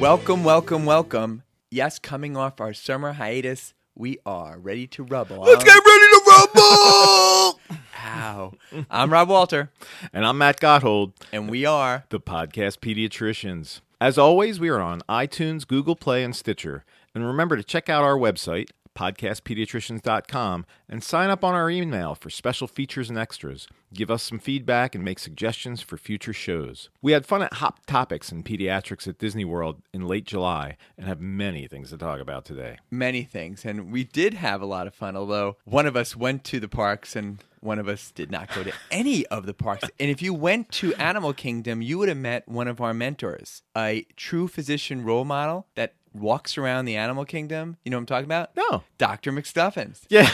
Welcome, welcome, welcome. Yes, coming off our summer hiatus, we are ready to rubble. Let's get ready to rumble! Ow. I'm Rob Walter. And I'm Matt Gotthold. And we are the Podcast Pediatricians. As always, we are on iTunes, Google Play, and Stitcher. And remember to check out our website, podcastpediatricians.com, and sign up on our email for special features and extras. Give us some feedback and make suggestions for future shows. We had fun at Hot Topics in Pediatrics at Disney World in late July and have many things to talk about today. Many things. And we did have a lot of fun, although one of us went to the parks and one of us did not go to any of the parks. And if you went to Animal Kingdom, you would have met one of our mentors, a true physician role model that walks around the Animal Kingdom. You know what I'm talking about? No. Dr. McStuffins. Yeah.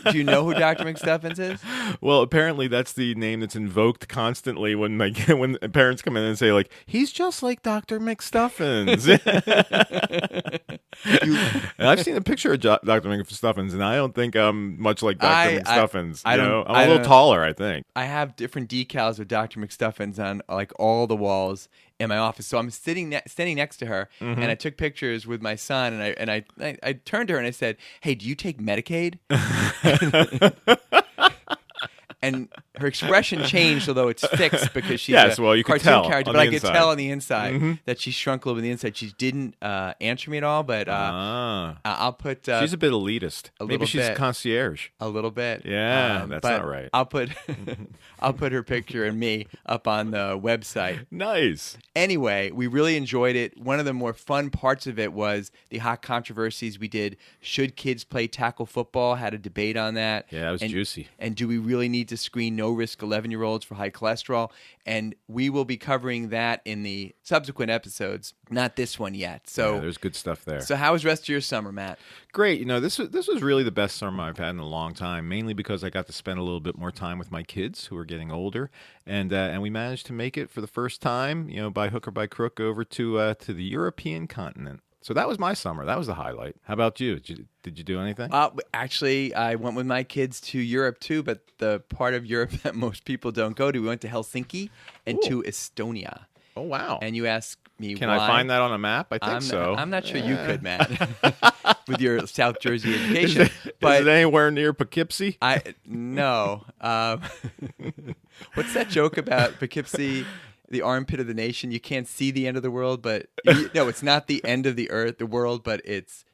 do you know who Dr. McStuffins is? Well, apparently that's the name that's invoked constantly when when parents come in and say, like, he's just like Dr. McStuffins. And I've seen a picture of Dr. McStuffins, and I don't think I'm much like Dr. McStuffins. I'm a little taller, I think. I have different decals of Dr. McStuffins on like all the walls in my office. So I'm standing next to her, and I took pictures with my son, and I turned to her and I said, "Hey, do you take Medicaid?" And her expression changed, although it's fixed because she's a cartoon character. But I could tell on the inside that she shrunk a little bit on the inside. She didn't answer me at all, but I'll put... she's a bit elitist. Maybe she's a concierge. A little bit. Yeah, that's not right. I'll put her picture and me up on the website. Nice. Anyway, we really enjoyed it. One of the more fun parts of it was the hot controversies we did. Should kids play tackle football? Had a debate on that. Yeah, that was juicy. And do we really need to screen no-risk 11-year-olds for high cholesterol? And we will be covering that in the subsequent episodes. Not this one yet. So yeah, there's good stuff there. So how was the rest of your summer, Matt? Great. You know, this was really the best summer I've had in a long time, mainly because I got to spend a little bit more time with my kids who are getting older. And we managed to make it for the first time, you know, by hook or by crook over to the European continent. So that was my summer. That was the highlight. How about you? Did you do anything? Actually, I went with my kids to Europe too, but the part of Europe that most people don't go to, we went to Helsinki and to Estonia. Oh, wow. And you ask me Can why. I find that on a map? I think so. I'm not sure you could, Matt, with your South Jersey education. Is it anywhere near Poughkeepsie? No. What's that joke about Poughkeepsie? The armpit of the nation. You can't see the end of the world, but no, it's not the end of the earth, the world, but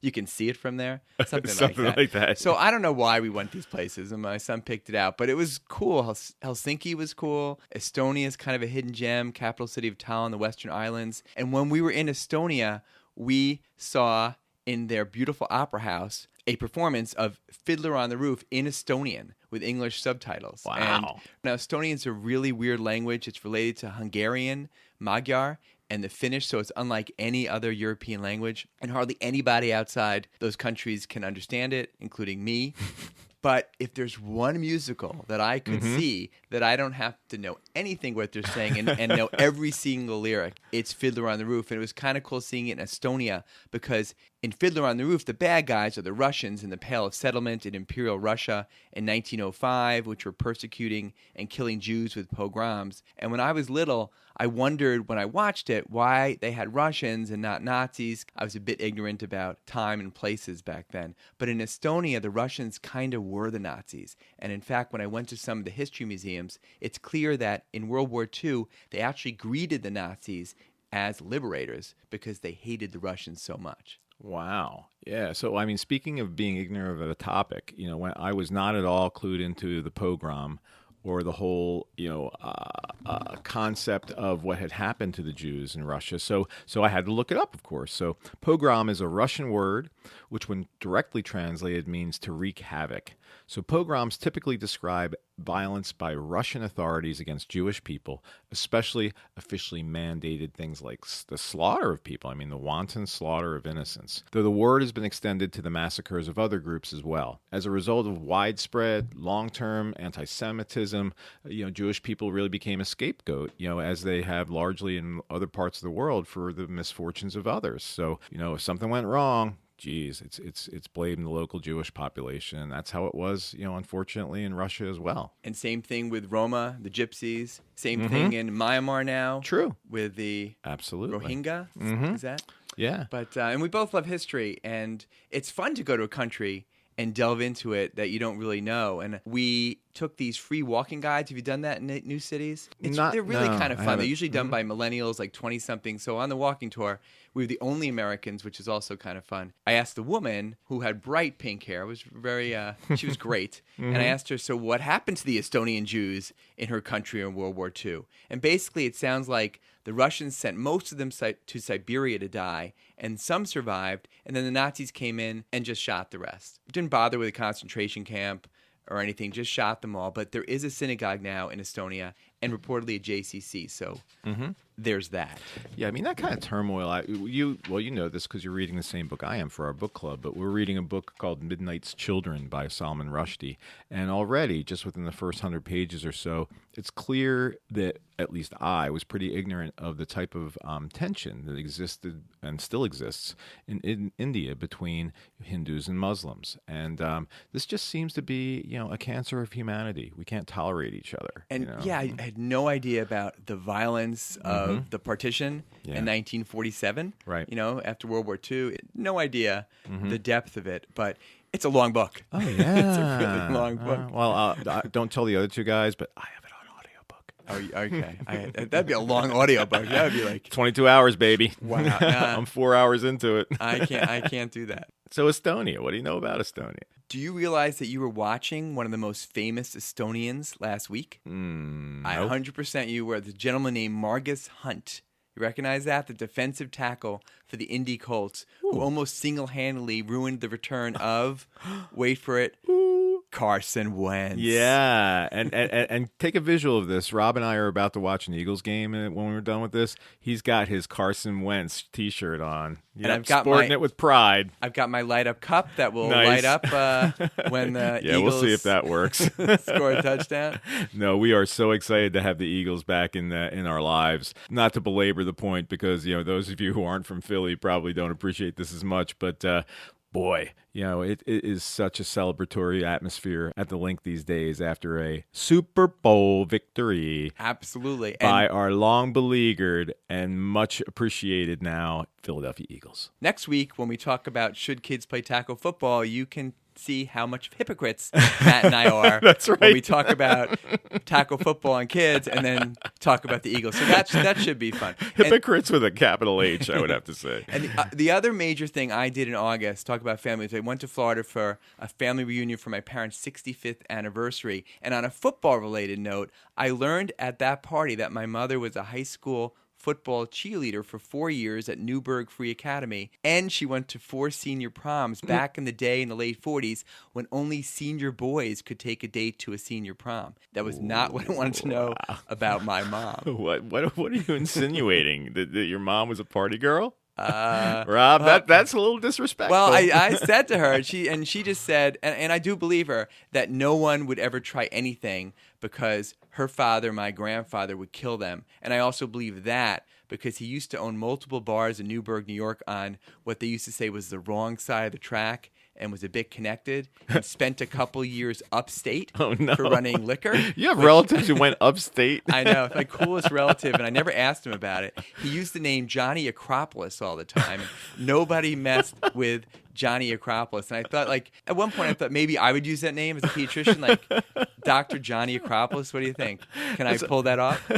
you can see it from there. Something like that. So I don't know why we went these places, and my son picked it out, but it was cool. Helsinki was cool. Estonia is kind of a hidden gem, capital city of Tallinn, the Western Islands. And when we were in Estonia, we saw in their beautiful opera house a performance of Fiddler on the Roof in Estonian with English subtitles. Wow. And now Estonian is a really weird language. It's related to Hungarian, Magyar, and the Finnish, so it's unlike any other European language. And hardly anybody outside those countries can understand it, including me. But if there's one musical that I could see that I don't have to know anything what they're saying and know every single lyric, it's Fiddler on the Roof. And it was kind of cool seeing it in Estonia because in Fiddler on the Roof, the bad guys are the Russians in the Pale of Settlement in Imperial Russia in 1905, which were persecuting and killing Jews with pogroms. And when I was little, I wondered when I watched it why they had Russians and not Nazis. I was a bit ignorant about time and places back then. But in Estonia, the Russians kind of were the Nazis. And in fact, when I went to some of the history museums, it's clear that in World War II, they actually greeted the Nazis as liberators because they hated the Russians so much. Wow. Yeah. So, I mean, speaking of being ignorant of a topic, you know, when I was not at all clued into the pogrom or the whole, concept of what had happened to the Jews in Russia. So I had to look it up, of course. So pogrom is a Russian word, which when directly translated means to wreak havoc. So pogroms typically describe violence by Russian authorities against Jewish people, especially officially mandated things like the slaughter of people. I mean, the wanton slaughter of innocents. Though the word has been extended to the massacres of other groups as well. As a result of widespread, long-term anti-Semitism, Jewish people really became a scapegoat, as they have largely in other parts of the world for the misfortunes of others. So, if something went wrong, it's blamed the local Jewish population, and that's how it was, unfortunately, in Russia as well. And same thing with Roma, the Gypsies. Same thing in Myanmar now. True. With the Absolutely Rohingya. Is that? Yeah. But and we both love history, and it's fun to go to a country and delve into it that you don't really know. And we took these free walking guides. Have you done that in new cities? They're really kind of fun. They're usually done by millennials, like 20-something. So on the walking tour, we were the only Americans, which is also kind of fun. I asked the woman who had bright pink hair. It was very, she was great. And I asked her, so what happened to the Estonian Jews in her country in World War II? And basically it sounds like the Russians sent most of them to Siberia to die, and some survived, and then the Nazis came in and just shot the rest. Didn't bother with a concentration camp or anything, just shot them all. But there is a synagogue now in Estonia and reportedly a JCC, so there's that. Yeah, I mean, that kind of turmoil, you know this because you're reading the same book I am for our book club, but we're reading a book called Midnight's Children by Salman Rushdie, and already, just within the first 100 pages or so, it's clear that at least I was pretty ignorant of the type of tension that existed and still exists in India between Hindus and Muslims. And this just seems to be, a cancer of humanity. We can't tolerate each other. And I had no idea about the violence of the partition in 1947. Right. After World War II. No idea the depth of it, but it's a long book. Oh, yeah. It's a really long book. Don't tell the other two guys, but I have it on audiobook. Oh, okay. That'd be a long audiobook. That would be like 22 hours, baby. Wow. I'm 4 hours into it. I can't do that. So Estonia, what do you know about Estonia? Do you realize that you were watching one of the most famous Estonians last week? Nope. 100% you were. The gentleman named Margus Hunt. You recognize that? The defensive tackle for the Indy Colts, who almost single-handedly ruined the return of, wait for it, Carson Wentz. Yeah, and take a visual of this. Rob and I are about to watch an Eagles game, and when we're done with this, he's got his Carson Wentz T-shirt on. Yeah, and I've got sporting it with pride. I've got my light-up cup that will light up when the Eagles we'll see if that works. Score a touchdown. No, we are so excited to have the Eagles back in our lives. Not to belabor the point, because those of you who aren't from Philly probably don't appreciate this as much, but boy, it is such a celebratory atmosphere at the Link these days after a Super Bowl victory. Absolutely. By our long beleaguered and much appreciated now Philadelphia Eagles. Next week, when we talk about should kids play tackle football, you can see how much of hypocrites Matt and I are. That's right. When we talk about tackle football and kids and then talk about the Eagles. So that should be fun. Hypocrites with a capital H, I would have to say. And the other major thing I did in August, talk about families, I went to Florida for a family reunion for my parents' 65th anniversary. And on a football-related note, I learned at that party that my mother was a high school football cheerleader for 4 years at Newburgh Free Academy, and she went to 4 senior proms back in the day in the late 40s when only senior boys could take a date to a senior prom. That was not what I wanted to know about my mom. What are you insinuating? that your mom was a party girl? Rob, that's a little disrespectful. Well, I said to her, and she just said, and I do believe her, that no one would ever try anything because her father, my grandfather, would kill them. And I also believe that because he used to own multiple bars in Newburgh, New York on what they used to say was the wrong side of the track and was a bit connected and spent a couple years upstate for running liquor. You have relatives who went upstate? I know. It's my coolest relative, and I never asked him about it. He used the name Johnny Acropolis all the time. Nobody messed with Johnny Acropolis. And I thought, at one point, I thought maybe I would use that name as a pediatrician, like Dr. Johnny Acropolis. What do you think? Can I pull that off?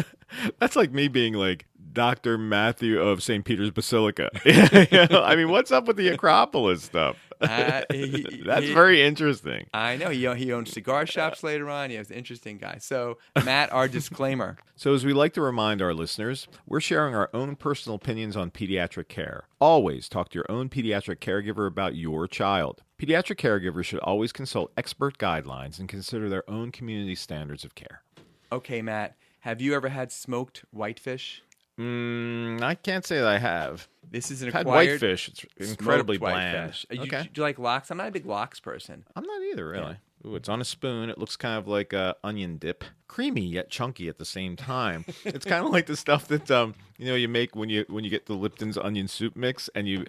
That's like me being like Dr. Matthew of St. Peter's Basilica. I mean, what's up with the Acropolis stuff? That's very interesting. I know. He owns cigar shops later on. He's an interesting guy. So, Matt, our disclaimer. So, as we like to remind our listeners, we're sharing our own personal opinions on pediatric care. Always talk to your own pediatric caregiver about your child. Pediatric caregivers should always consult expert guidelines and consider their own community standards of care. Okay, Matt. Have you ever had smoked whitefish? I can't say that I have. This is an I've acquired had whitefish. It's incredibly bland. Whitefish. Do you like lox? I'm not a big lox person. I'm not either, really. Yeah. Ooh, it's on a spoon. It looks kind of like onion dip. Creamy yet chunky at the same time. It's kind of like the stuff that you make when you get the Lipton's onion soup mix and you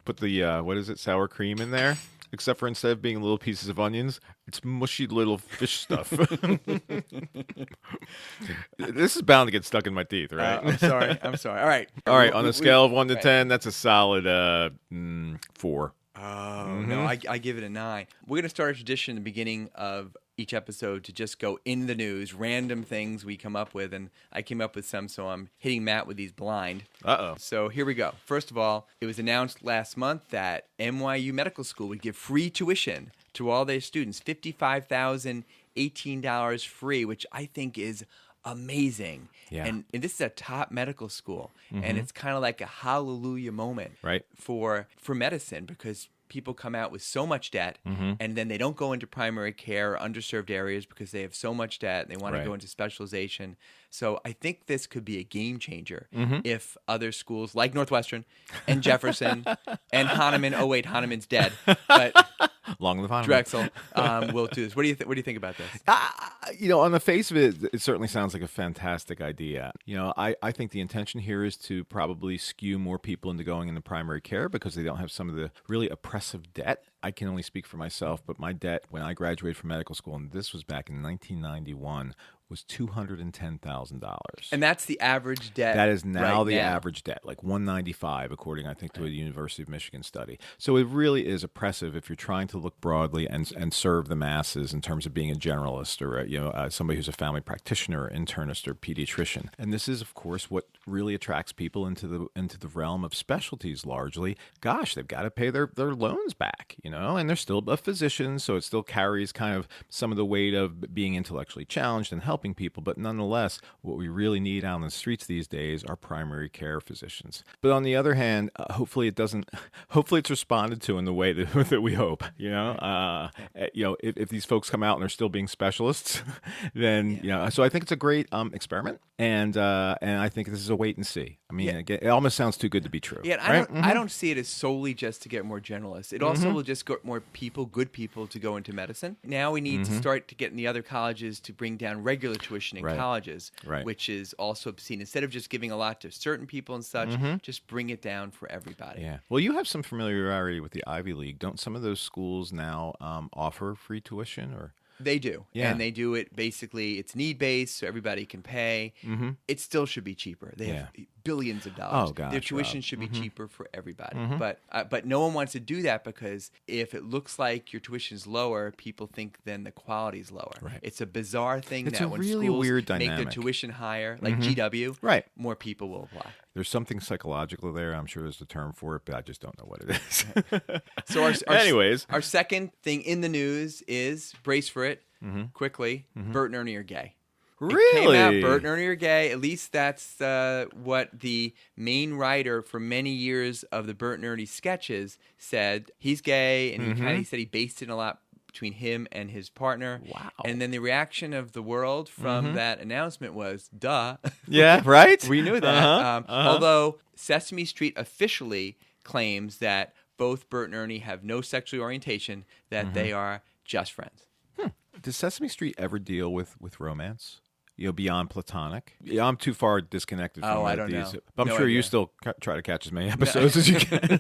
put the sour cream in there. except for instead of being little pieces of onions, it's mushy little fish stuff. This is bound to get stuck in my teeth, right? I'm sorry. All right. All right. On a scale of 1 to 10, that's a solid 4. Oh, no, I give it a 9. We're going to start a tradition in the beginning of each episode to just go in the news, random things we come up with, and I came up with some, so I'm hitting Matt with these blind. Uh-oh. So here we go. First of all, it was announced last month that NYU Medical School would give free tuition to all their students, $55,018 free, which I think is amazing. Yeah. And this is a top medical school, and it's kind of like a hallelujah moment for medicine, because people come out with so much debt, and then they don't go into primary care or underserved areas because they have so much debt, and they want to go into specialization. So I think this could be a game changer if other schools like Northwestern and Jefferson and Hahnemann, oh wait, Hahnemann's dead, but Long live Hahnemann. Drexel will do this. What do you think about this? On the face of it, it certainly sounds like a fantastic idea. I think the intention here is to probably skew more people into going into primary care because they don't have some of the really oppressive debt. I can only speak for myself, but my debt when I graduated from medical school, and this was back in 1991, was $210,000. And that's the average debt. That is now the average debt, like $195, according, I think, to a University of Michigan study. So it really is oppressive if you're trying to look broadly and serve the masses in terms of being a generalist or somebody who's a family practitioner, or internist, or pediatrician. And this is, of course, what really attracts people into the realm of specialties largely. Gosh, they've got to pay their loans back, and they're still a physician, so it still carries kind of some of the weight of being intellectually challenged and helping people. But nonetheless, what we really need out on the streets these days are primary care physicians. But on the other hand, hopefully it's responded to in the way that we hope. If these folks come out and they're still being specialists, then so I think it's a great experiment, and I think this is a wait and see. I mean, again, it almost sounds too good to be true. Yeah, right? I don't see it as solely just to get more generalists. It also will just get more good people to go into medicine. Now we need to start to get in the other colleges to bring down regular tuition in colleges, which is also obscene. Instead of just giving a lot to certain people and such, just bring it down for everybody. Yeah. Well, you have some familiarity with the Ivy League. Don't some of those schools now offer free tuition or? They do. Yeah. And they do it basically, it's need-based, so everybody can pay. It still should be cheaper. They have billions of dollars. Oh, gosh, their tuition should be cheaper for everybody. But no one wants to do that because if it looks like your tuition is lower, people think then the quality is lower. Right. It's a bizarre thing It's that a when really schools weird make dynamic. the tuition higher, like GW, more people will apply. There's something psychological there. I'm sure there's a term for it, but I just don't know what it is. So anyways, our second thing in the news is, brace for it, quickly, Bert and Ernie are gay. Really? It came out, Bert and Ernie are gay. At least that's what the main writer for many years of the Bert and Ernie sketches said. He's gay, and he said he based it a lot between him and his partner. Wow. And then the reaction of the world from that announcement was, duh. Yeah, right? We knew that. Although Sesame Street officially claims that both Bert and Ernie have no sexual orientation, that they are just friends. Does Sesame Street ever deal with romance? Beyond platonic? Yeah, I'm too far disconnected from I don't know. But I'm No sure idea. you still try to catch as many episodes as you can.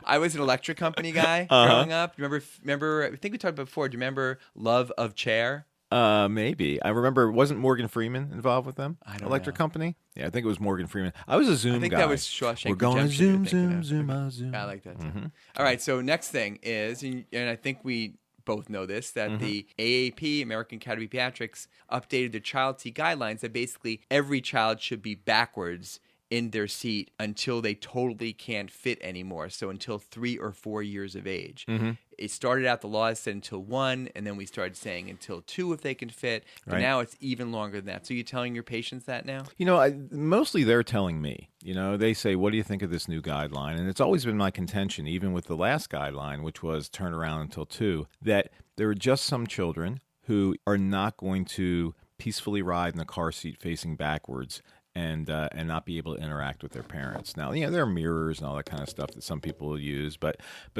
I was an electric company guy growing up. Remember? I think we talked about before. Do you remember Love of Chair? Maybe. I remember, wasn't Morgan Freeman involved with them? I don't Electric know. Company? Yeah, I think it was Morgan Freeman. I was a Zoom guy. I think that was Shawshank We're going to Redemption zoom, you're zoom, thinking of. zoom. I like that too. All right, so next thing is, and I think we both know this, that the AAP, American Academy of Pediatrics, updated their child seat guidelines that basically every child should be backwards in their seat until they totally can't fit anymore. So until 3 or 4 years of age. It started out, the law said until 1, and then we started saying until 2 if they can fit. But now it's even longer than that. So you're telling your patients that now? Mostly they're telling me. They say, what do you think of this new guideline? And it's always been my contention, even with the last guideline, which was turn around until 2, that there are just some children who are not going to peacefully ride in the car seat facing backwards and not be able to interact with their parents. Now, there are mirrors and all that kind of stuff that some people will use, but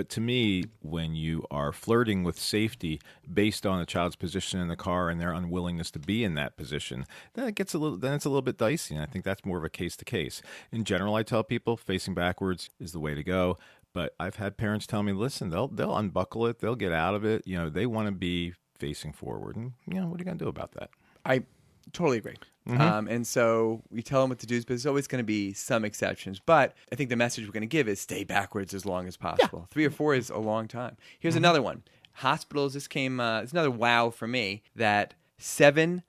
to me, when you are flirting with safety based on a child's position in the car and their unwillingness to be in that position, then it's a little bit dicey, and I think that's more of a case to case. In general, I tell people facing backwards is the way to go. But I've had parents tell me, listen, they'll unbuckle it, they'll get out of it. They want to be facing forward, and what are you going to do about that? I totally agree. And so we tell them what to do, but there's always going to be some exceptions. But I think the message we're going to give is stay backwards as long as possible. Yeah. 3 or 4 is a long time. Here's another one. Hospitals, it's another wow for me, that 7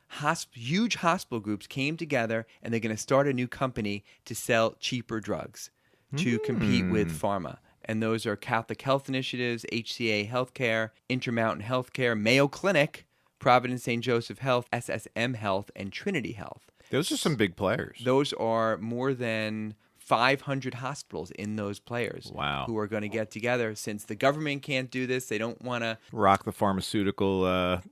huge hospital groups came together, and they're going to start a new company to sell cheaper drugs to compete with pharma. And those are Catholic Health Initiatives, HCA Healthcare, Intermountain Healthcare, Mayo Clinic, Providence St. Joseph Health, SSM Health, and Trinity Health. Those are some big players. Those are more than 500 hospitals in those players. Wow. Who are going to get together. Since the government can't do this, they don't want to rock the pharmaceutical.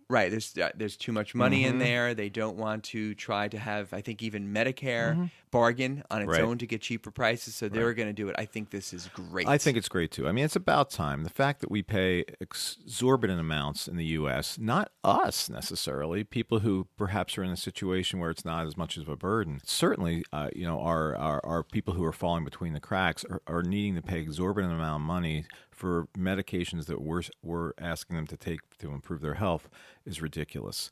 Right. There's too much money in there. They don't want to try to have, I think, even Medicare bargain on its own to get cheaper prices. So they're going to do it. I think this is great. I think it's great too. I mean, it's about time. The fact that we pay exorbitant amounts in the U.S., not us necessarily, people who perhaps are in a situation where it's not as much of a burden. Certainly, our people who are falling between the cracks are needing to pay exorbitant amount of money for medications that we're asking them to take to improve their health is ridiculous.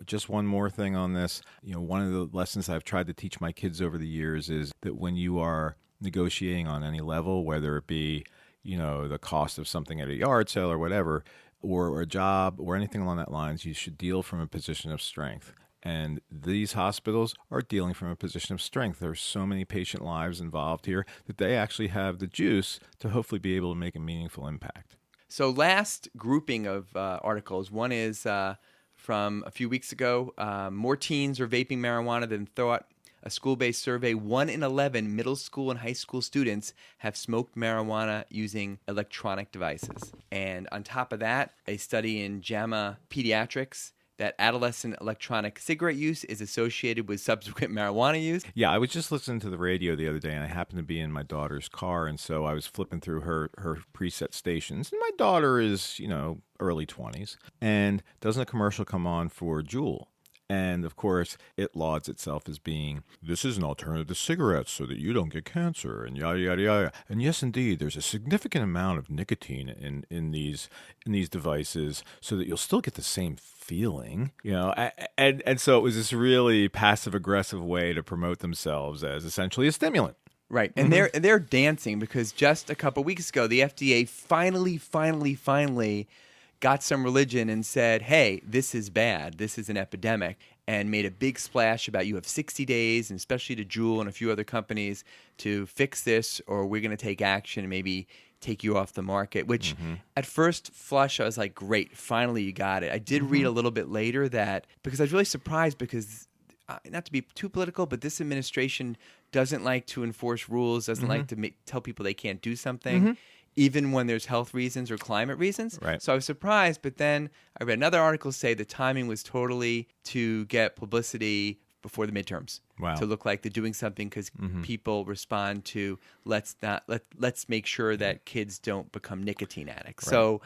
Just one more thing on this. One of the lessons I've tried to teach my kids over the years is that when you are negotiating on any level, whether it be, the cost of something at a yard sale or whatever, or a job or anything along that lines, you should deal from a position of strength. And these hospitals are dealing from a position of strength. There's so many patient lives involved here that they actually have the juice to hopefully be able to make a meaningful impact. So last grouping of articles, one is from a few weeks ago. More teens are vaping marijuana than thought. A school-based survey, 1 in 11 middle school and high school students have smoked marijuana using electronic devices. And on top of that, a study in JAMA Pediatrics that adolescent electronic cigarette use is associated with subsequent marijuana use. Yeah, I was just listening to the radio the other day, and I happened to be in my daughter's car, and so I was flipping through her preset stations. And my daughter is, early 20s, and doesn't a commercial come on for Juul? And, of course, it lauds itself as being, this is an alternative to cigarettes so that you don't get cancer, and yada, yada, yada. And yes, indeed, there's a significant amount of nicotine in these devices so that you'll still get the same feeling, and so it was this really passive-aggressive way to promote themselves as essentially a stimulant. Right, and they're dancing because just a couple weeks ago, the FDA finally got some religion and said, hey, this is bad, this is an epidemic, and made a big splash about you have 60 days, and especially to Juul and a few other companies, to fix this, or we're going to take action and maybe take you off the market, which at first flush, I was like, great, finally you got it. I did read a little bit later that, because I was really surprised because, not to be too political, but this administration doesn't like to enforce rules, doesn't like to tell people they can't do something. Even when there's health reasons or climate reasons. Right. So I was surprised, but then I read another article say the timing was totally to get publicity before the midterms. Wow. To look like they're doing something because people respond to let's make sure that kids don't become nicotine addicts. Right. So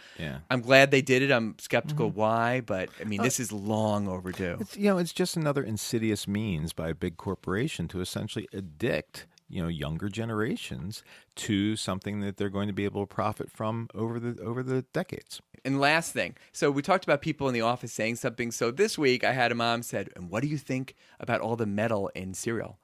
I'm glad they did it. I'm skeptical why, but I mean this is long overdue. It's just another insidious means by a big corporation to essentially addict younger generations to something that they're going to be able to profit from over the decades. And last thing, so we talked about people in the office saying something. So this week I had a mom said, and what do you think about all the metal in cereal?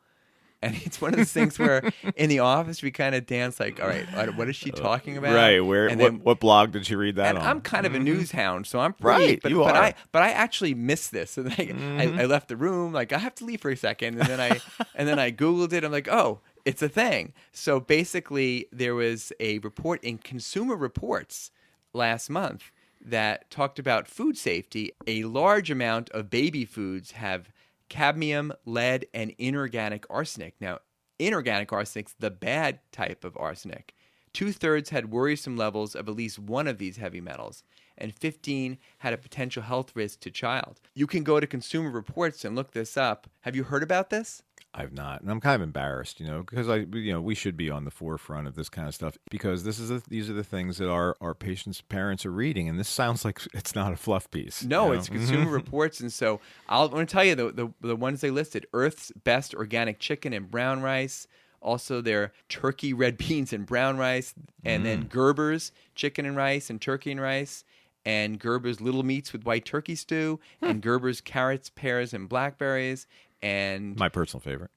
And it's one of those things where in the office we kind of dance like, all right, what is she talking about? Right. What blog did she read that on? I'm kind of a news hound, so I'm pretty. Right, you are. But I actually missed this. And I left the room, like I have to leave for a second, and then I Googled it. I'm like, oh, it's a thing. So basically, there was a report in Consumer Reports last month that talked about food safety. A large amount of baby foods have cadmium, lead, and inorganic arsenic. Now, inorganic arsenic's the bad type of arsenic. 2/3 had worrisome levels of at least one of these heavy metals, and 15 had a potential health risk to child. You can go to Consumer Reports and look this up. Have you heard about this? I've not, and I'm kind of embarrassed, because we should be on the forefront of this kind of stuff because these are the things that our patients' parents are reading, and this sounds like it's not a fluff piece. No, it's Consumer Reports, and so I'm going to tell you the ones they listed: Earth's Best Organic Chicken and Brown Rice, Also, their turkey, red beans, and brown rice. And then Gerber's chicken and rice and turkey and rice. And Gerber's little meats with white turkey stew. And Gerber's carrots, pears, and blackberries. And My personal favorite.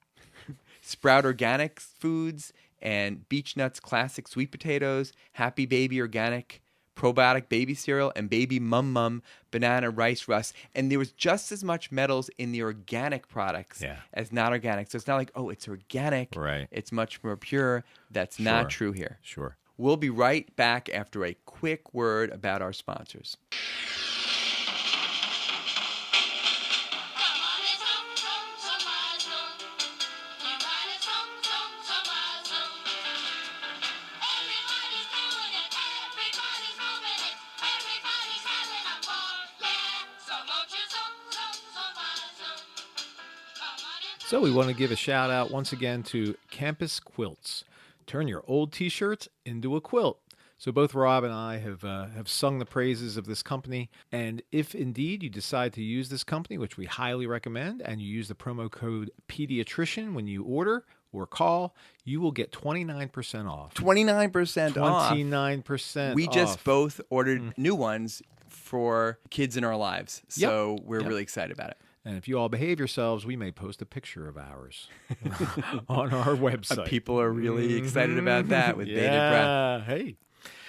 Sprout Organic Foods. And Beech Nuts Classic Sweet Potatoes. Happy Baby Organic Probiotic Baby Cereal. And Baby Mum Mum Banana Rice Rusk. And there was just as much metals in the organic products as not organic. So it's not like, oh, it's organic. Right. It's much more pure. That's not true here. Sure. We'll be right back after a quick word about our sponsors. So we want to give a shout out once again to Campus Quilts. Turn your old t-shirts into a quilt. So both Rob and I have sung the praises of this company. And if indeed you decide to use this company, which we highly recommend, and you use the promo code Pediatrician when you order or call, you will get 29% off. 29% off. 29% We just off. both ordered new ones for kids in our lives. So we're really excited about it. And if you all behave yourselves, we may post a picture of ours on our website. People are really excited about that with bated breath. Hey.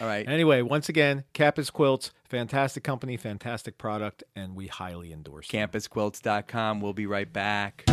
All right. Anyway, once again, Campus Quilts, fantastic company, fantastic product, and we highly endorse them. CampusQuilts.com. We'll be right back.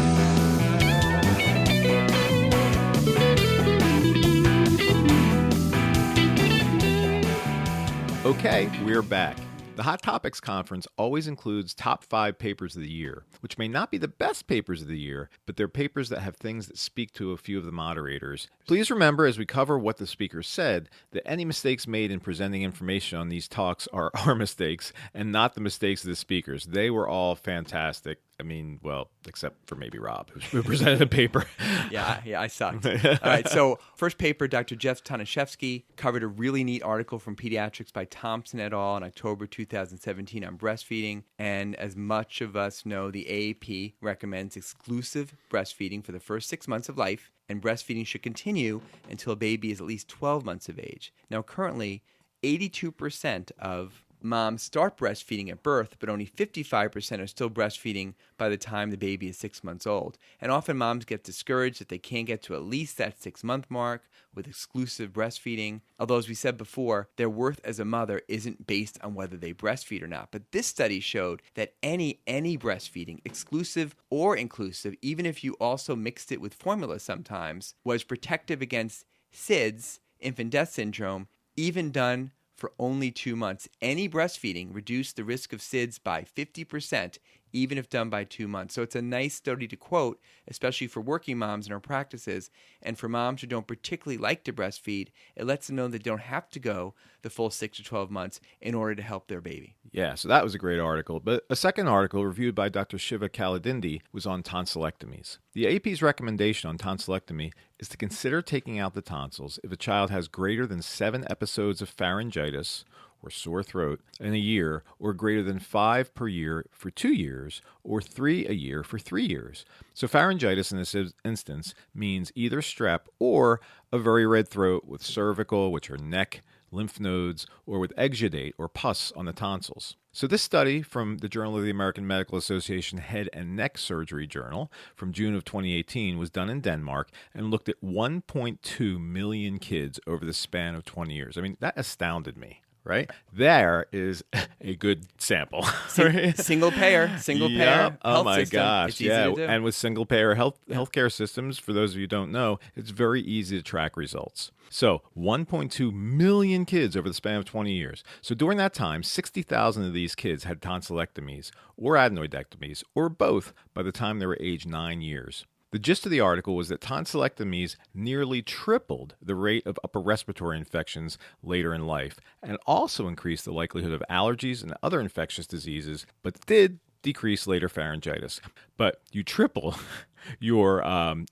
Okay, we're back. The Hot Topics Conference always includes top 5 papers of the year, which may not be the best papers of the year, but they're papers that have things that speak to a few of the moderators. Please remember, as we cover what the speakers said, that any mistakes made in presenting information on these talks are our mistakes and not the mistakes of the speakers. They were all fantastic. I mean, well, except for maybe Rob, who presented a paper. Yeah, I sucked. All right, so first paper, Dr. Jeff Tanishevsky covered a really neat article from Pediatrics by Thompson et al. In October 2017 on breastfeeding. And as much of us know, the AAP recommends exclusive breastfeeding for the first 6 months of life, and breastfeeding should continue until a baby is at least 12 months of age. Now, currently, 82% of moms start breastfeeding at birth, but only 55% are still breastfeeding by the time the baby is 6 months old. And often moms get discouraged if they can't get to at least that 6-month mark with exclusive breastfeeding. Although, as we said before, their worth as a mother isn't based on whether they breastfeed or not. But this study showed that any breastfeeding, exclusive or inclusive, even if you also mixed it with formula sometimes, was protective against SIDS, infant death syndrome, even done for only 2 months. Any breastfeeding reduced the risk of SIDS by 50%, even if done by 2 months. So it's a nice study to quote, especially for working moms in our practices. And for moms who don't particularly like to breastfeed, it lets them know they don't have to go the full 6 to 12 months in order to help their baby. Yeah, so that was a great article. But a second article reviewed by Dr. Shiva Kaladindi was on tonsillectomies. The AP's recommendation on tonsillectomy is to consider taking out the tonsils if a child has greater than 7 episodes of pharyngitis or sore throat in a year, or greater than 5 per year for 2 years, or 3 a year for 3 years. So pharyngitis in this instance means either strep or a very red throat with cervical, which are neck, lymph nodes, or with exudate or pus on the tonsils. So this study from the Journal of the American Medical Association Head and Neck Surgery Journal from June of 2018 was done in Denmark and looked at 1.2 million kids over the span of 20 years. I mean, that astounded me. Right? There is a good sample. Single payer Yep. Oh health my system. gosh. It's easy Yeah. to do. And with single payer healthcare systems, for those of you who don't know, it's very easy to track results. So 1.2 million kids over the span of 20 years. So during that time, 60,000 of these kids had tonsillectomies or adenoidectomies or both by the time they were age 9 years. The gist of the article was that tonsillectomies nearly tripled the rate of upper respiratory infections later in life and also increased the likelihood of allergies and other infectious diseases, but did decrease later pharyngitis. But you triple your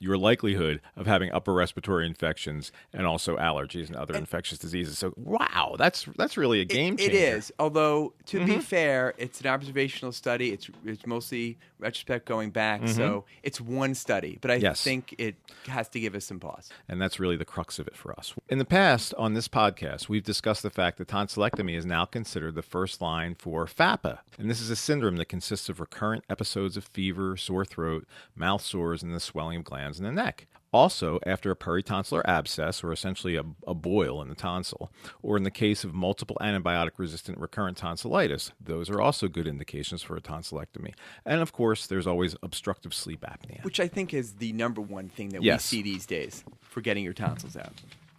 likelihood of having upper respiratory infections and also allergies and other infectious diseases. So, wow, that's really a game changer. It is. Although, to be fair, it's an observational study. It's mostly retrospect going back. So it's one study. But I think it has to give us some pause. And that's really the crux of it for us. In the past, on this podcast, we've discussed the fact that tonsillectomy is now considered the first line for FAPA. And this is a syndrome that consists of recurrent episodes of fever, sore throat, mouth sores, and the swelling of glands in the neck. Also, after a peritonsillar abscess, or essentially a boil in the tonsil, or in the case of multiple antibiotic-resistant recurrent tonsillitis, those are also good indications for a tonsillectomy. And of course, there's always obstructive sleep apnea. Which I think is the number one thing that we see these days for getting your tonsils out.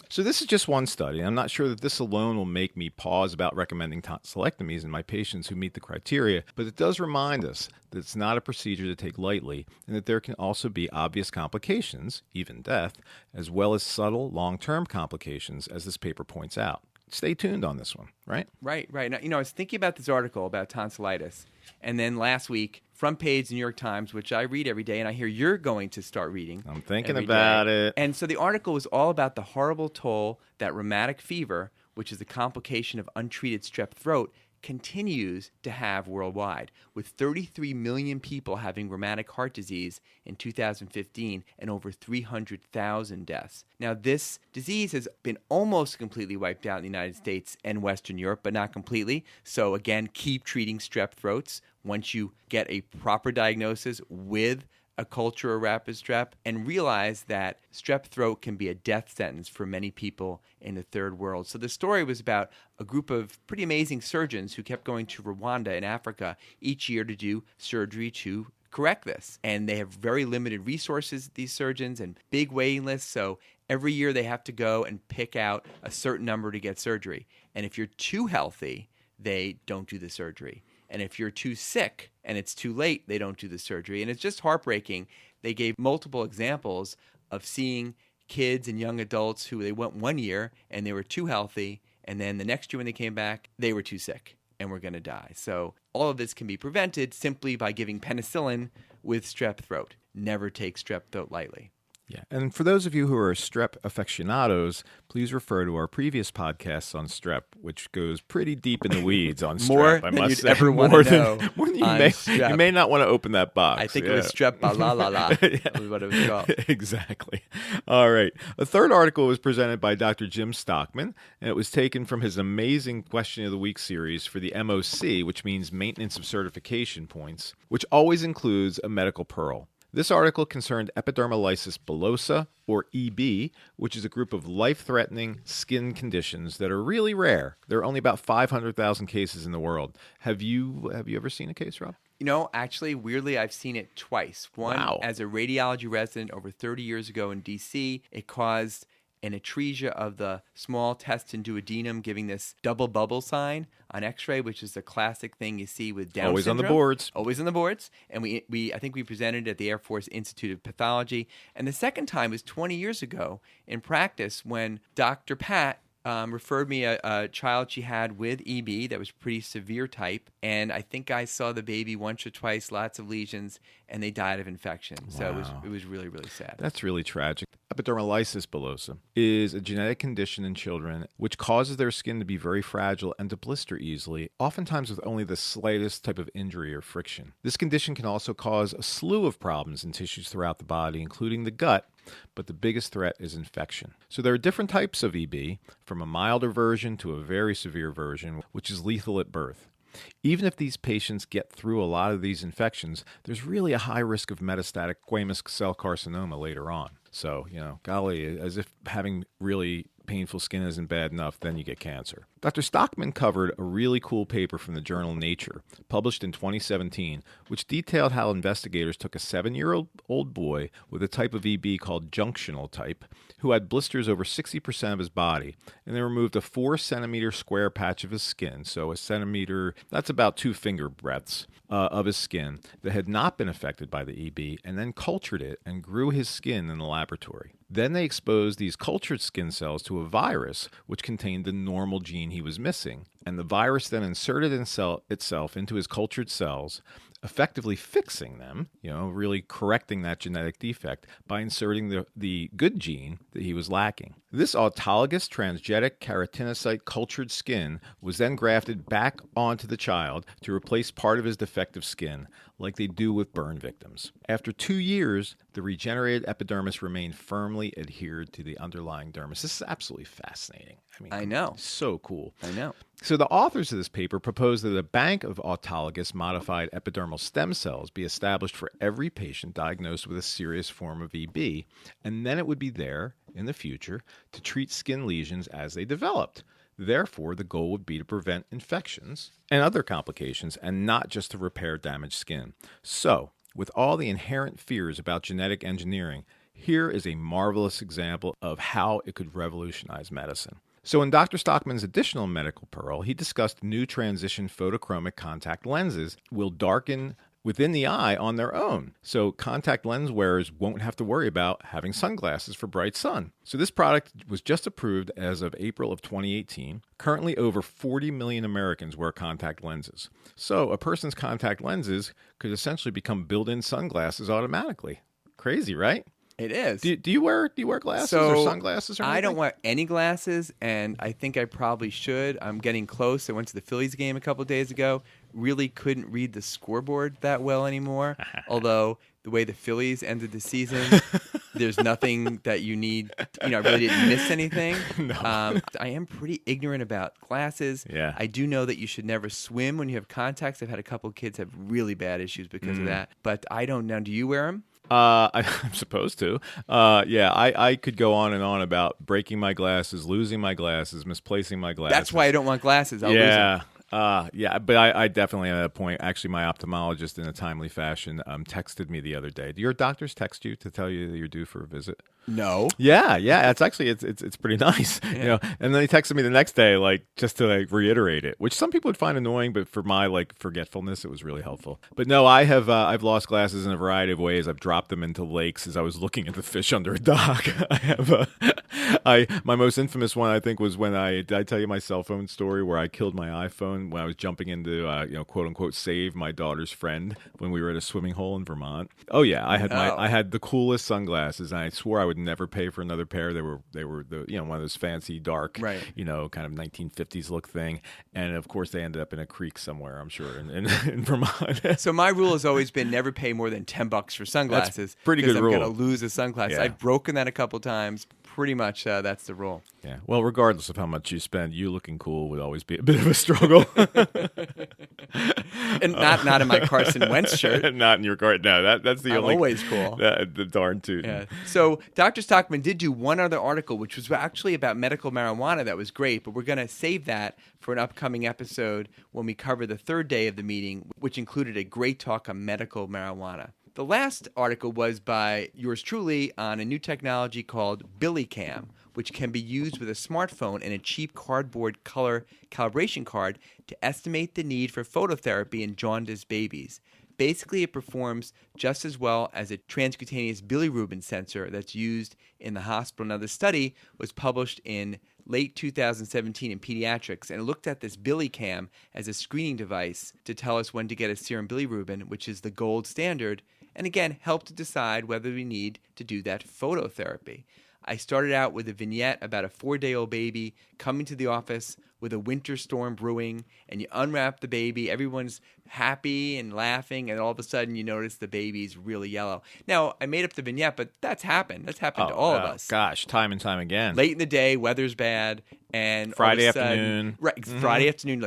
So this is just one study. I'm not sure that this alone will make me pause about recommending tonsillectomies in my patients who meet the criteria, but it does remind us that it's not a procedure to take lightly and that there can also be obvious complications, even death, as well as subtle long-term complications, as this paper points out. Stay tuned on this one, right? Right. Now, I was thinking about this article about tonsillitis, and then last week, front page New York Times, which I read every day, and I hear you're going to start reading. I'm thinking about it. And so the article was all about the horrible toll that rheumatic fever, which is a complication of untreated strep throat, continues to have worldwide, with 33 million people having rheumatic heart disease in 2015 and over 300,000 deaths. Now, this disease has been almost completely wiped out in the United States and Western Europe, but not completely. So again, keep treating strep throats once you get a proper diagnosis with a culture or rapid strep, and realize that strep throat can be a death sentence for many people in the third world. So the story was about a group of pretty amazing surgeons who kept going to Rwanda in Africa each year to do surgery to correct this. And they have very limited resources, these surgeons, and big waiting lists. So every year they have to go and pick out a certain number to get surgery. And if you're too healthy, they don't do the surgery. And if you're too sick and it's too late, they don't do the surgery. And it's just heartbreaking. They gave multiple examples of seeing kids and young adults who they went 1 year and they were too healthy. And then the next year when they came back, they were too sick and were going to die. So all of this can be prevented simply by giving penicillin with strep throat. Never take strep throat lightly. Yeah, and for those of you who are strep aficionados, please refer to our previous podcasts on strep, which goes pretty deep in the weeds on strep. More I than must you'd say. ever want to know. More than strep. You may not want to open that box. I think it was strep la. That was what it was called. Exactly. All right. A third article was presented by Dr. Jim Stockman, and it was taken from his amazing Question of the Week series for the MOC, which means Maintenance of Certification Points, which always includes a medical pearl. This article concerned Epidermolysis Bullosa, or EB, which is a group of life-threatening skin conditions that are really rare. There are only about 500,000 cases in the world. Have you ever seen a case, Rob? You know, actually, weirdly, I've seen it twice. One, as a radiology resident over 30 years ago in D.C., it caused an atresia of the small intestine duodenum, giving this double bubble sign on X-ray, which is a classic thing you see with Down Always syndrome. on the boards. Always on the boards. And I think we presented at the Air Force Institute of Pathology. And the second time was 20 years ago in practice when Dr. Pat referred me a child she had with EB that was pretty severe type. And I think I saw the baby once or twice, lots of lesions, and they died of infection. Wow. So it was really, really sad. That's really tragic. Epidermolysis bullosa is a genetic condition in children which causes their skin to be very fragile and to blister easily, oftentimes with only the slightest type of injury or friction. This condition can also cause a slew of problems in tissues throughout the body, including the gut, but the biggest threat is infection. So there are different types of EB, from a milder version to a very severe version, which is lethal at birth. Even if these patients get through a lot of these infections, there's really a high risk of metastatic squamous cell carcinoma later on. So, golly, as if having really painful skin isn't bad enough, then you get cancer. Dr. Stockman covered a really cool paper from the journal Nature, published in 2017, which detailed how investigators took a 7-year-old boy with a type of EB called junctional type, who had blisters over 60% of his body, and they removed a 4-centimeter square patch of his skin, so a centimeter, that's about 2 finger breadths of his skin, that had not been affected by the EB, and then cultured it and grew his skin in the laboratory. Then they exposed these cultured skin cells to a virus which contained the normal gene he was missing. and the virus then inserted itself into his cultured cells, effectively fixing them, really correcting that genetic defect by inserting the good gene that he was lacking. This autologous transgenic keratinocyte cultured skin was then grafted back onto the child to replace part of his defective skin, like they do with burn victims. After 2 years, the regenerated epidermis remained firmly adhered to the underlying dermis. This is absolutely fascinating. I know. So cool. I know. So the authors of this paper proposed that a bank of autologous modified epidermal stem cells be established for every patient diagnosed with a serious form of EB, and then it would be there in the future to treat skin lesions as they developed. Therefore, the goal would be to prevent infections and other complications and not just to repair damaged skin. So, with all the inherent fears about genetic engineering, here is a marvelous example of how it could revolutionize medicine. So in Dr. Stockman's additional medical pearl, he discussed new transition photochromic contact lenses will darken within the eye on their own. So contact lens wearers won't have to worry about having sunglasses for bright sun. So this product was just approved as of April of 2018. Currently, over 40 million Americans wear contact lenses. So a person's contact lenses could essentially become built-in sunglasses automatically. Crazy, right? It is. Do you wear glasses or sunglasses or anything? I don't wear any glasses, and I think I probably should. I'm getting close. I went to the Phillies game a couple of days ago. Really couldn't read the scoreboard that well anymore. Although the way the Phillies ended the season, there's nothing that you need. I really didn't miss anything. No. I am pretty ignorant about glasses. Yeah. I do know that you should never swim when you have contacts. I've had a couple of kids have really bad issues because of that. But I don't know. Do you wear them? I'm supposed to. I could go on and on about breaking my glasses, losing my glasses, misplacing my glasses. That's why I don't want glasses. I'll lose them. But I definitely at that point. Actually, my ophthalmologist, in a timely fashion, texted me the other day. Do your doctors text you to tell you that you're due for a visit? No. Yeah. It's actually it's pretty nice. Yeah. And then he texted me the next day, just to reiterate it, which some people would find annoying, but for my forgetfulness, it was really helpful. But no, I've lost glasses in a variety of ways. I've dropped them into lakes as I was looking at the fish under a dock. My most infamous one, I think, was when did I tell you my cell phone story where I killed my iPhone when I was jumping into quote unquote save my daughter's friend when we were at a swimming hole in Vermont. Oh yeah, I had the coolest sunglasses, and I swore I would never pay for another pair. They were the one of those fancy dark, right, kind of 1950s look thing, and of course they ended up in a creek somewhere, I'm sure, in Vermont. So my rule has always been never pay more than $10 for sunglasses. That's pretty good rule. I'm going to lose a sunglass. Yeah. I've broken that a couple times. Pretty much that's the rule. Yeah. Well, regardless of how much you spend, you looking cool would always be a bit of a struggle. And not in my Carson Wentz shirt. Not in your cart. No, that's the I'm only. always cool. The darn tootin'. Yeah. So Dr. Stockman did do one other article, which was actually about medical marijuana. That was great, but we're going to save that for an upcoming episode when we cover the third day of the meeting, which included a great talk on medical marijuana. The last article was by yours truly on a new technology called BillyCam, which can be used with a smartphone and a cheap cardboard color calibration card to estimate the need for phototherapy in jaundiced babies. Basically, it performs just as well as a transcutaneous bilirubin sensor that's used in the hospital. Now, the study was published in late 2017 in Pediatrics, and it looked at this BillyCam as a screening device to tell us when to get a serum bilirubin, which is the gold standard, and again, help to decide whether we need to do that phototherapy. I started out with a vignette about a 4-day-old baby coming to the office with a winter storm brewing, and you unwrap the baby, everyone's happy and laughing, and all of a sudden you notice the baby's really yellow. Now, I made up the vignette, but that's happened. That's happened to all of us. Gosh, time and time again. Late in the day, weather's bad, and Friday all of a sudden, afternoon. Right, Friday afternoon,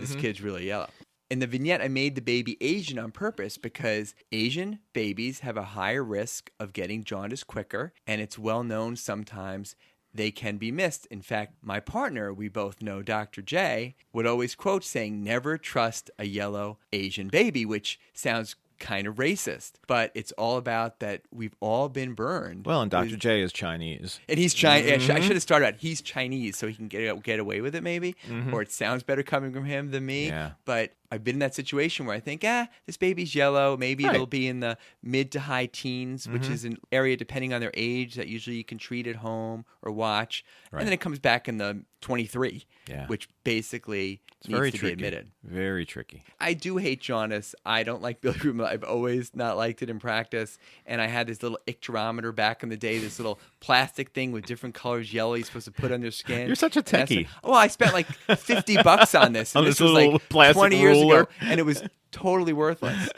this kid's really yellow. In the vignette, I made the baby Asian on purpose because Asian babies have a higher risk of getting jaundice quicker, and it's well known sometimes they can be missed. In fact, my partner, we both know Dr. J, would always quote saying, "Never trust a yellow Asian baby," which sounds kind of racist, but it's all about that we've all been burned. Well, and Dr. J is Chinese. And he's Chinese. I should have started out, he's Chinese, so he can get away with it maybe, or it sounds better coming from him than me. Yeah. But I've been in that situation where I think, this baby's yellow. Maybe Right. it'll be in the mid to high teens, which is an area depending on their age that usually you can treat at home or watch. Right. And then it comes back in the 23, Yeah. which basically It's needs very to tricky. be admitted. Very tricky. I do hate jaundice. I don't like bilirubin. I've always not liked it in practice. And I had this little icterometer back in the day, this little plastic thing with different colors, yellow, you're supposed to put on your skin. You're such a techie. Well, I spent like $50 on this. And On this this was little like plastic 20 years ruler. ago. And it was totally worthless.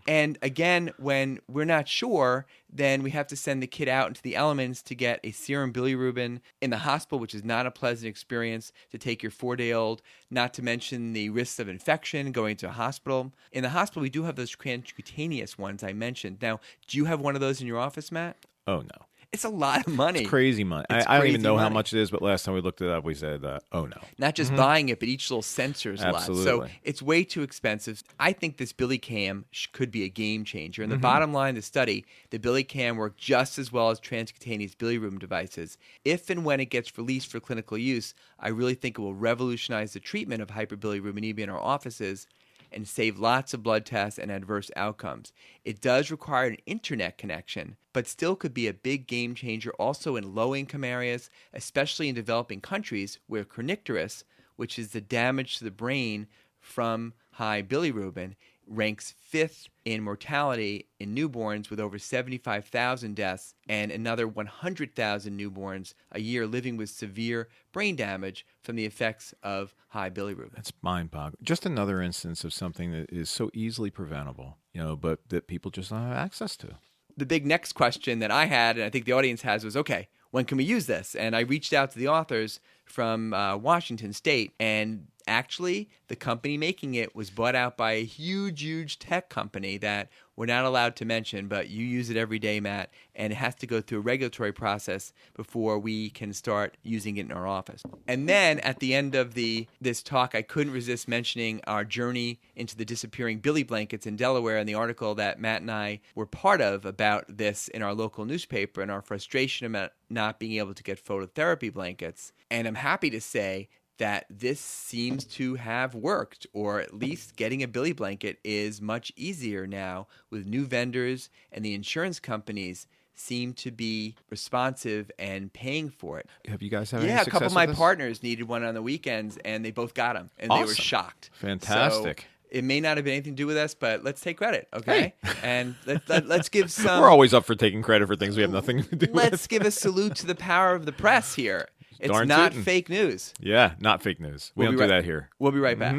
And again, when we're not sure, then we have to send the kid out into the elements to get a serum bilirubin in the hospital, which is not a pleasant experience to take your 4-day-old, not to mention the risks of infection going to a hospital. In the hospital, we do have those transcutaneous ones I mentioned. Now, do you have one of those in your office, Matt? Oh, no. It's a lot of money. It's crazy money. It's I don't crazy even know how money. much it is, but last time we looked it up, we said, oh, no. Not just buying it, but each little sensor is a lot. So Absolutely. it's way too expensive. I think this BillyCam could be a game changer. And the bottom line of the study, the BillyCam worked just as well as transcutaneous bilirubin devices. If and when it gets released for clinical use, I really think it will revolutionize the treatment of hyperbilirubinemia in our offices and save lots of blood tests and adverse outcomes. It does require an internet connection, but still could be a big game changer also in low-income areas, especially in developing countries where kernicterus, which is the damage to the brain from high bilirubin, ranks 5th in mortality in newborns with over 75,000 deaths and another 100,000 newborns a year living with severe brain damage from the effects of high bilirubin. That's mind-boggling. Just another instance of something that is so easily preventable, but that people just don't have access to. The big next question that I had, and I think the audience has, was, okay, when can we use this? And I reached out to the authors from Washington State, and actually the company making it was bought out by a huge tech company that we're not allowed to mention, but you use it every day, Matt, and it has to go through a regulatory process before we can start using it in our office. And then at the end of this talk, I couldn't resist mentioning our journey into the disappearing Billy blankets in Delaware and the article that Matt and I were part of about this in our local newspaper and our frustration about not being able to get phototherapy blankets. And I'm happy to say that this seems to have worked, or at least getting a Billy blanket is much easier now with new vendors, and the insurance companies seem to be responsive and paying for it. Have you guys had any Yeah, a success couple of my with this? partners needed one on the weekends, and they both got them, and they were Awesome. shocked. Fantastic. So it may not have been anything to do with us, but let's take credit, okay? And let's give some... We're always up for taking credit for things we have nothing to do with. Let's give a salute to the power of the press here. It's Darn not tootin'. fake news. Yeah, not fake news. We We'll don't be do right- that here. We'll be right back.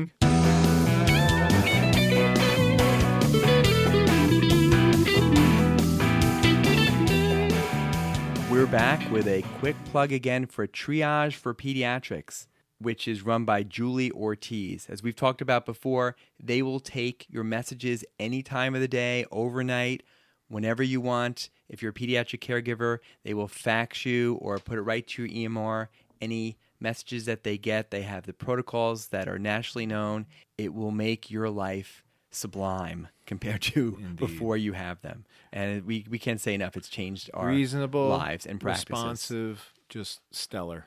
We're back with a quick plug again for Triage for Pediatrics, which is run by Julie Ortiz. As we've talked about before, they will take your messages any time of the day, overnight, whenever you want. If you're a pediatric caregiver, they will fax you or put it right to your EMR. Any messages that they get, they have the protocols that are nationally known. It will make your life sublime compared to before you have them. And we can't say enough. It's changed our Reasonable, lives and practices. responsive, just stellar.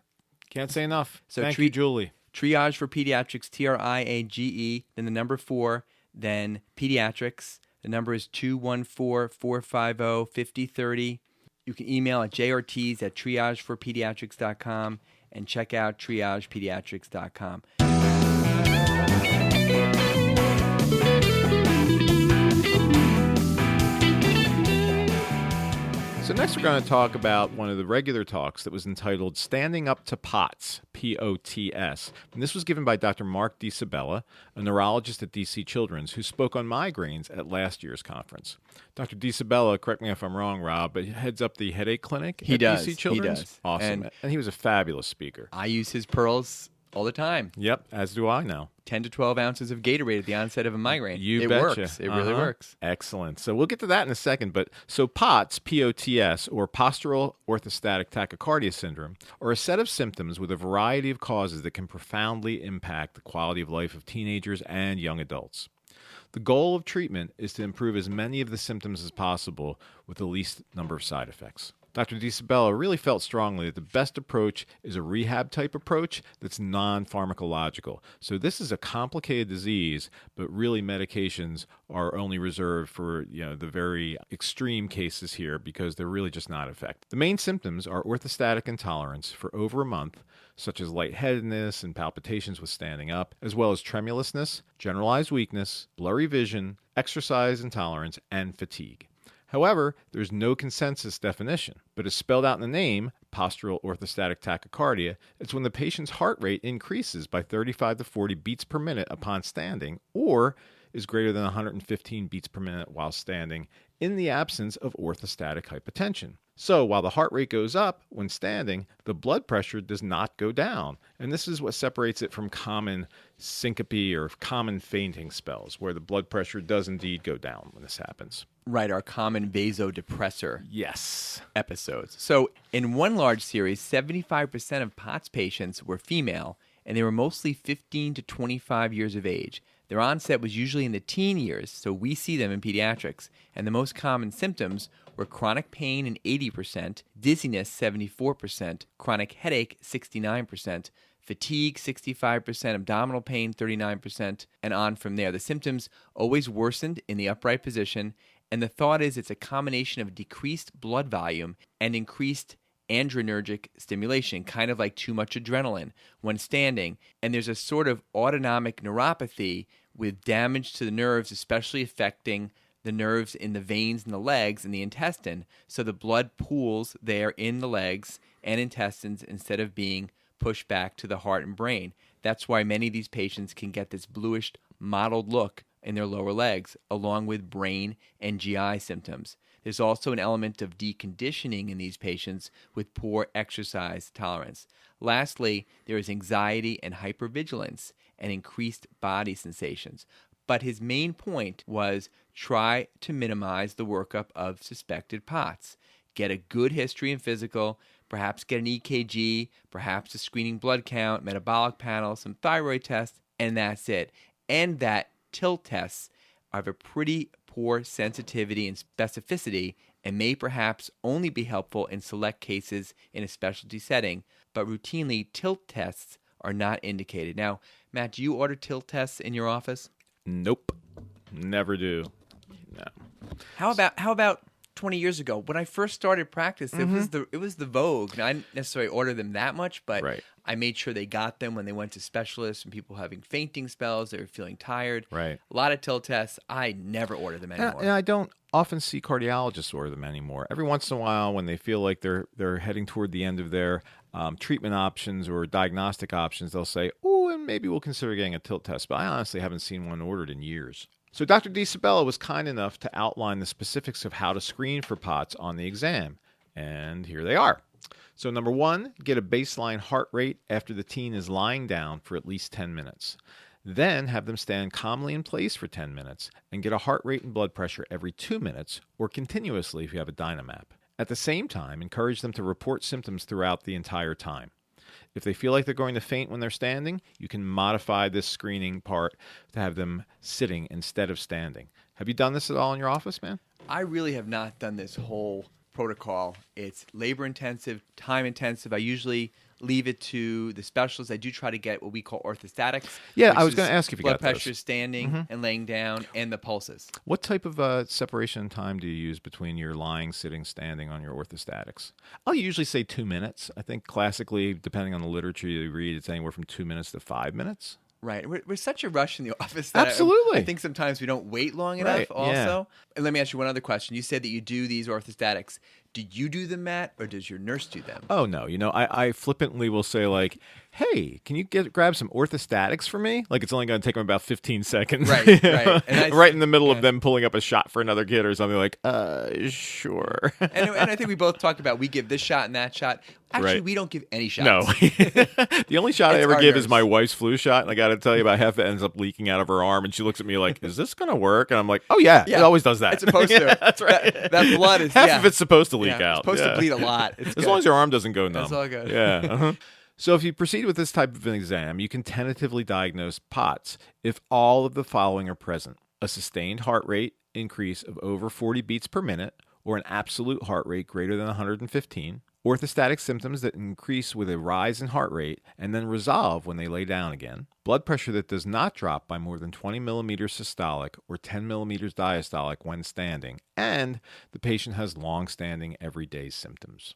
Can't say enough. So Thank you, Julie. Triage for Pediatrics, TRIAGE, then the number 4, then Pediatrics. The number is 214-450-5030. You can email at jortiz@triageforpediatrics.com and check out triagepediatrics.com. So next we're going to talk about one of the regular talks that was entitled Standing Up to POTS, P-O-T-S. And this was given by Dr. Mark DiSabella, a neurologist at DC Children's, who spoke on migraines at last year's conference. Dr. DiSabella, correct me if I'm wrong, Rob, but he heads up the headache clinic at DC Children's. He does. Awesome. And he was a fabulous speaker. I use his pearls all the time. Yep, as do I now. 10 to 12 ounces of Gatorade at the onset of a migraine. You it betcha. works. It really works. Excellent. So we'll get to that in a second. But so POTS, P-O-T-S, or postural orthostatic tachycardia syndrome, are a set of symptoms with a variety of causes that can profoundly impact the quality of life of teenagers and young adults. The goal of treatment is to improve as many of the symptoms as possible with the least number of side effects. Dr. DiSabella really felt strongly that the best approach is a rehab-type approach that's non-pharmacological. So this is a complicated disease, but really medications are only reserved for the very extreme cases here because they're really just not effective. The main symptoms are orthostatic intolerance for over a month, such as lightheadedness and palpitations with standing up, as well as tremulousness, generalized weakness, blurry vision, exercise intolerance, and fatigue. However, there's no consensus definition, but as spelled out in the name, postural orthostatic tachycardia, it's when the patient's heart rate increases by 35 to 40 beats per minute upon standing, or is greater than 115 beats per minute while standing, in the absence of orthostatic hypotension. So while the heart rate goes up when standing, the blood pressure does not go down. And this is what separates it from common syncope or common fainting spells, where the blood pressure does indeed go down when this happens. Right, our common vasodepressor Yes. episodes. So in one large series, 75% of POTS patients were female, and they were mostly 15 to 25 years of age. Their onset was usually in the teen years, so we see them in pediatrics. And the most common symptoms were chronic pain in 80%, dizziness 74%, chronic headache 69%, fatigue 65%, abdominal pain 39%, and on from there. The symptoms always worsened in the upright position, and the thought is it's a combination of decreased blood volume and increased adrenergic stimulation, kind of like too much adrenaline when standing. And there's a sort of autonomic neuropathy with damage to the nerves, especially affecting the nerves in the veins in the legs and the intestine. So the blood pools there in the legs and intestines instead of being pushed back to the heart and brain. That's why many of these patients can get this bluish mottled look in their lower legs, along with brain and GI symptoms. There's also an element of deconditioning in these patients with poor exercise tolerance. Lastly, there is anxiety and hypervigilance and increased body sensations. But his main point was try to minimize the workup of suspected POTS. Get a good history and physical, perhaps get an EKG, perhaps a screening blood count, metabolic panel, some thyroid tests, and that's it. And that tilt tests have a pretty poor sensitivity and specificity and may perhaps only be helpful in select cases in a specialty setting, but routinely tilt tests are not indicated. Now, Matt, do you order tilt tests in your office? Nope. Never do. No. How about 20 years ago when I first started practice? It was the vogue. Now, I didn't necessarily order them that much, but Right. I made sure they got them when they went to specialists and people having fainting spells, they were feeling tired. Right. A lot of tilt tests. I never order them anymore. And I don't often see cardiologists order them anymore. Every once in a while, when they feel like they're heading toward the end of their treatment options or diagnostic options, they'll say, "Oh, and maybe we'll consider getting a tilt test." But I honestly haven't seen one ordered in years. So Dr. DiSabella was kind enough to outline the specifics of how to screen for POTS on the exam. And here they are. So number 1, get a baseline heart rate after the teen is lying down for at least 10 minutes. Then have them stand calmly in place for 10 minutes and get a heart rate and blood pressure every 2 minutes or continuously if you have a Dynamap. At the same time, encourage them to report symptoms throughout the entire time. If they feel like they're going to faint when they're standing, you can modify this screening part to have them sitting instead of standing. Have you done this at all in your office, man? I really have not done this whole protocol. It's labor intensive, time intensive. I usually leave it to the specialists. I do try to get what we call orthostatics. Yeah, I was going to ask if you got blood those. pressure standing and laying down, and the pulses. What type of separation in time do you use between your lying, sitting, standing on your orthostatics? I'll usually say 2 minutes. I think classically, depending on the literature you read, it's anywhere from 2 minutes to 5 minutes. Right. We're such a rush in the office that Absolutely. I think sometimes we don't wait long enough Right, also. yeah. And let me ask you one other question. You said that you do these orthostatics. Do you do them, Matt, or does your nurse do them? Oh, no. I flippantly will say, like, hey, can you grab some orthostatics for me? Like, it's only going to take them about 15 seconds. Right, right. And right in the middle of them pulling up a shot for another kid or something, like, sure. And I think we both talked about we give this shot and that shot. Actually, Right. we don't give any shots. No. The only shot I It's ever our give nurse. is my wife's flu shot, and I got to tell you, about half it ends up leaking out of her arm, and she looks at me like, is this going to work? And I'm like, oh, yeah, it always does that. It's supposed to. Yeah, that's right. That blood is Half of it's supposed to leak Yeah, out. It's supposed Yeah. to bleed a lot. It's As good. long as your arm doesn't go numb. It's all good. Yeah. Uh-huh. So if you proceed with this type of an exam, you can tentatively diagnose POTS if all of the following are present: a sustained heart rate increase of over 40 beats per minute, or an absolute heart rate greater than 115, orthostatic symptoms that increase with a rise in heart rate and then resolve when they lay down again, blood pressure that does not drop by more than 20 millimeters systolic or 10 millimeters diastolic when standing, and the patient has long-standing everyday symptoms.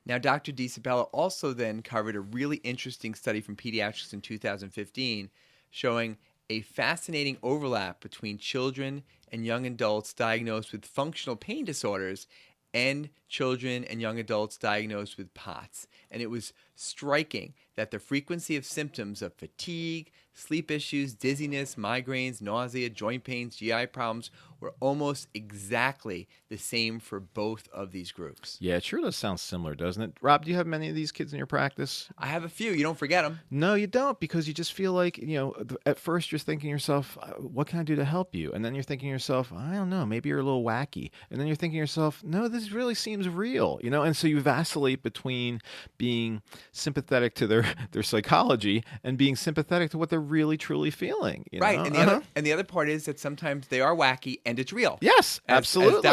Now, Dr. DiSabella also then covered a really interesting study from Pediatrics in 2015 showing a fascinating overlap between children and young adults diagnosed with functional pain disorders and children and young adults diagnosed with POTS. And it was striking that the frequency of symptoms of fatigue, sleep issues, dizziness, migraines, nausea, joint pains, GI problems were almost exactly the same for both of these groups. Yeah, it sure does sound similar, doesn't it? Rob, do you have many of these kids in your practice? I have a few. You don't forget them. No, you don't, because you just feel like, at first you're thinking to yourself, what can I do to help you? And then you're thinking to yourself, I don't know, maybe you're a little wacky. And then you're thinking to yourself, no, this really seems real, And so you vacillate between being sympathetic to their psychology and being sympathetic to what they're really, truly feeling. Right. And the other part is that sometimes they are wacky and it's real. Yes, absolutely.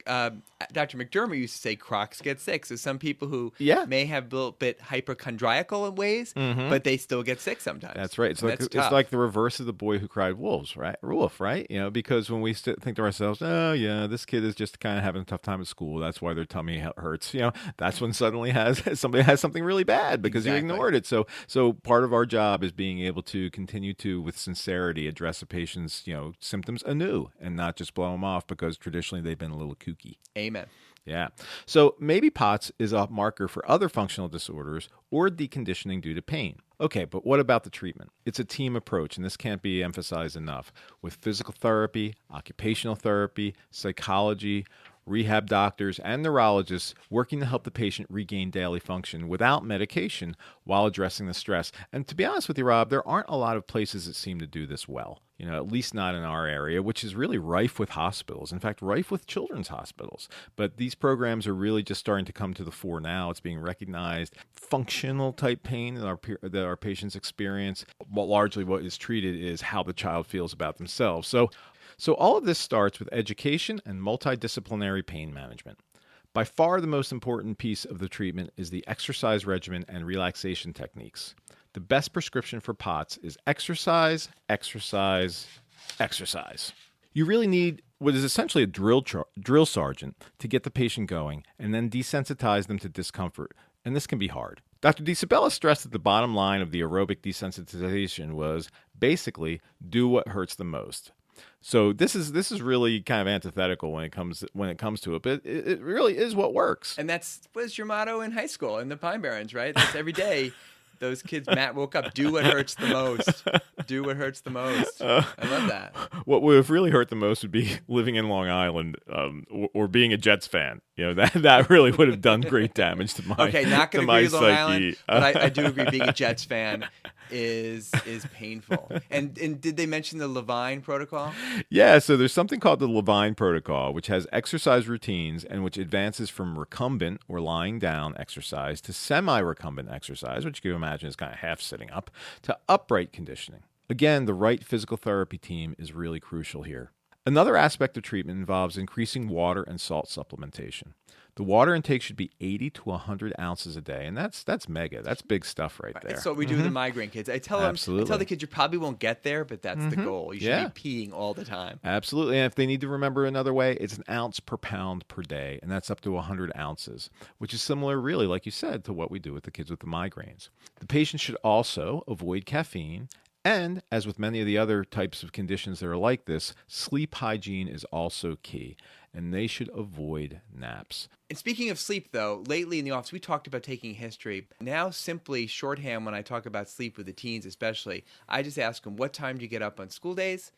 As Dr. McDermott used to say, crocs get sick. So some people who may have a little bit hypochondriacal in ways, but they still get sick sometimes. That's right. It's like the reverse of the boy who cried wolf, right? Because when we think to ourselves, oh yeah, this kid is just kind of having a tough time at school. That's why their tummy hurts. That's when suddenly somebody has something really bad because you ignored it. So part of our job is being able to continue to, with sincerity, address a patient's symptoms anew and not just blow them off because traditionally they've been a little kooky. Amen. Yeah. So maybe POTS is a marker for other functional disorders or deconditioning due to pain. Okay, but what about the treatment? It's a team approach, and this can't be emphasized enough. With physical therapy, occupational therapy, psychology, rehab doctors, and neurologists working to help the patient regain daily function without medication while addressing the stress. And to be honest with you, Rob, there aren't a lot of places that seem to do this well. At least not in our area, which is really rife with hospitals. In fact, rife with children's hospitals. But these programs are really just starting to come to the fore now. It's being recognized. Functional type pain that our patients experience, largely what is treated is how the child feels about themselves. So all of this starts with education and multidisciplinary pain management. By far the most important piece of the treatment is the exercise regimen and relaxation techniques. The best prescription for POTS is exercise, exercise, exercise. You really need what is essentially a drill sergeant to get the patient going and then desensitize them to discomfort. And this can be hard. Dr. DiSabella stressed that the bottom line of the aerobic desensitization was basically do what hurts the most. So this is really kind of antithetical when it comes to it, but it really is what works. And that was your motto in high school in the Pine Barrens, right? That's every day. Those kids, Matt woke up, do what hurts the most. Do what hurts the most. I love that. What would have really hurt the most would be living in Long Island or being a Jets fan. That really would have done great damage to my Okay, not going to agree with Long Island, but I do agree being a Jets fan is painful. And did they mention the Levine protocol? Yeah, so there's something called the Levine protocol, which has exercise routines and which advances from recumbent or lying down exercise to semi-recumbent exercise, which you can imagine is kind of half sitting up, to upright conditioning. Again, the right physical therapy team is really crucial here. Another aspect of treatment involves increasing water and salt supplementation. The water intake should be 80 to 100 ounces a day, and that's mega. That's big stuff right there. That's what we do with the migraine kids. I tell the kids you probably won't get there, but that's the goal. You should be peeing all the time. Absolutely, and if they need to remember another way, it's an ounce per pound per day, and that's up to 100 ounces, which is similar, really, like you said, to what we do with the kids with the migraines. The patient should also avoid caffeine. And, as with many of the other types of conditions that are like this, sleep hygiene is also key, and they should avoid naps. And speaking of sleep, though, lately in the office, we talked about taking history. Now, simply shorthand when I talk about sleep with the teens especially, I just ask them, what time do you get up on school days?